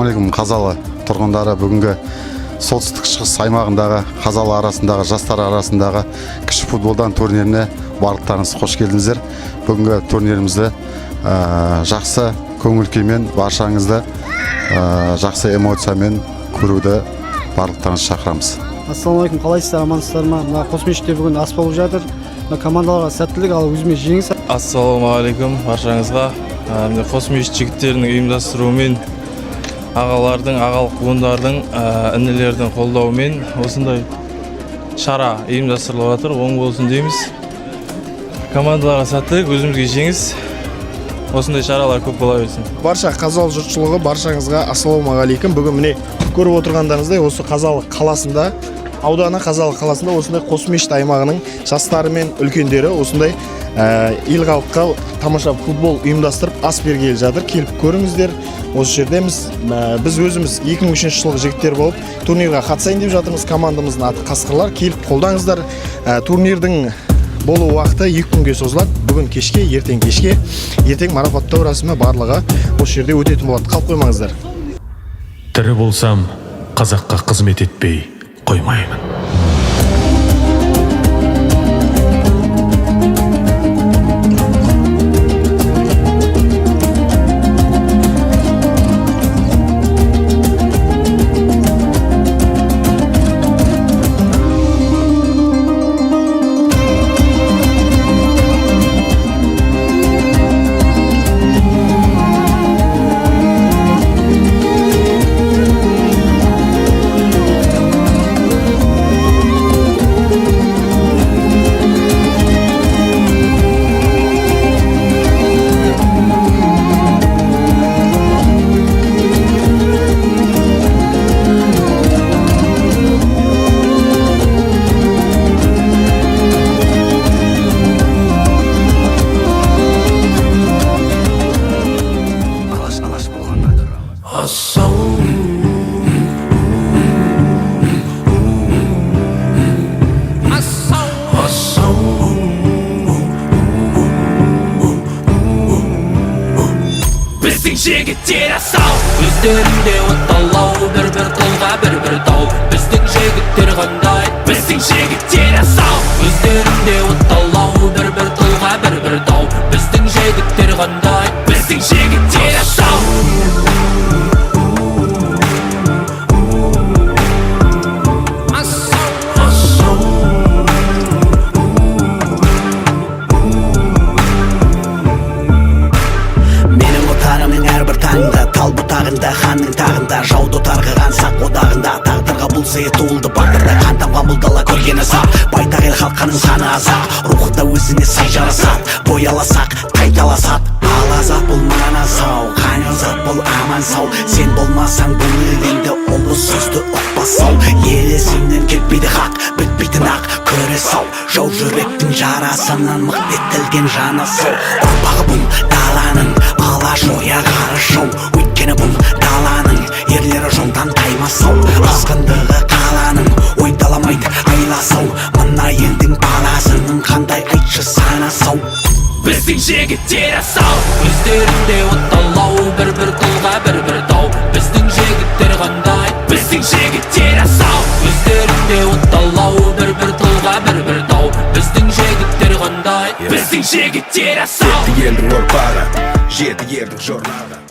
Ассалаумағалейкум қазалы тұрғындары. Бүгінгі солтүстік шығыс аймағындағы қазалы арасындағы жастар арасындағы кіші футболдан турниріне барлықтарыңыз қош келдіңіздер. Бүгінгі турнирімізді жақсы көңіл күймен баршаңызды жақсы эмоциямен көруді барлықтарыңызды шақырамыз. Ассалаумағалейкум, қалайсыздар, амансыздар ма? Мына Қосмешітте бүгін ас болып жатыр. Командаларға сәттілік, ал өзіме жеңіс. Ассалаумағалейкум баршаңызға. Қосмешіт жігіттерінің ұйымдастыруымен, ағалардың, ағалық буындардың, інілердің қолдауымен осындай шара ұйымдастырылып жатыр. Оң болсын дейміз. Командаларға сәттілік, өзімізге жеңіс. Осындай шаралар көп бола берсін. Барша қазалы жұртшылығы баршаңызға ассалаумағалейкум. Бүгін міне көріп отырғандарыңыздай осы қазалы қаласында, ауданы қазалы қаласында осындай Қосмешіт аймағының жастары мен үлкендері осындай ел халыққа тамаша футбол ұйымдастырып ас бергелі жатыр. Келіп көріңіздер. Осы жердеміз. Біз өзіміз 2003 жылғы жігіттер болып турнирға қатысайын деп жатырмыз. Командамыздың аты Қасқырлар. Келіп қолдаңыздар. Турнирдің болу уақыты 2 күнге созылады. Бүгін кешке, ертең кешке, ертең марапаттау рәсімі барлығы осы жерде өтетін болады. Қалып қоймаңыздар. Тірі болсам, қазаққа қызмет етпей қоймаймын. Жігіттер асау, өздерінде отталау, бір-бір қолға бір-бір тау. Біздің жігіттер қандай, біздің жігіттер асау, өздерінде отталау, бір-бір қолға бір-бір тау. Біздің жігіттер қандай, біздің жігіттер асау. Тал бұтағында, ханның тағында, жауды тарғыған сақ одағында, тағдырға бұл сыйы туылды батырда, қан тамған бұл дала көрген азап. Байтақ ел халқының саны азақ, рухы да өзіне сай жарасат, бояласақ, қайталасат. Ал азат бұл мана сау, қан азат бұл аман сау. Сен болмасаң бұл елденді ұлы сөзді ұқпасау. Ел есімнен кетпейді хақ, бітпейтін ақ көрес ау. Жау жүректің жарасынан мық етілген жаны сау. Ұрпағы бұл даланың ала жоя қарышау. Өйткені бұл даланың ерлері жолдан таймасау. Асқындығы қаланың ойдаламайды айласау. Мына елдің баласының қандай айтшы санасау. Біздің жігіттер асау, өздерінде отталау, бір-бір қолға бір-бір тау. Біздің жігіттер қандай, біздің жігіттер асау, өздерінде отталау, бір-бір қолға бір-бір тау. Біздің жігіттер қандай, біздің жігіттер асау. Жеті елдің ұрпағы, жеті ердің жұрнағы.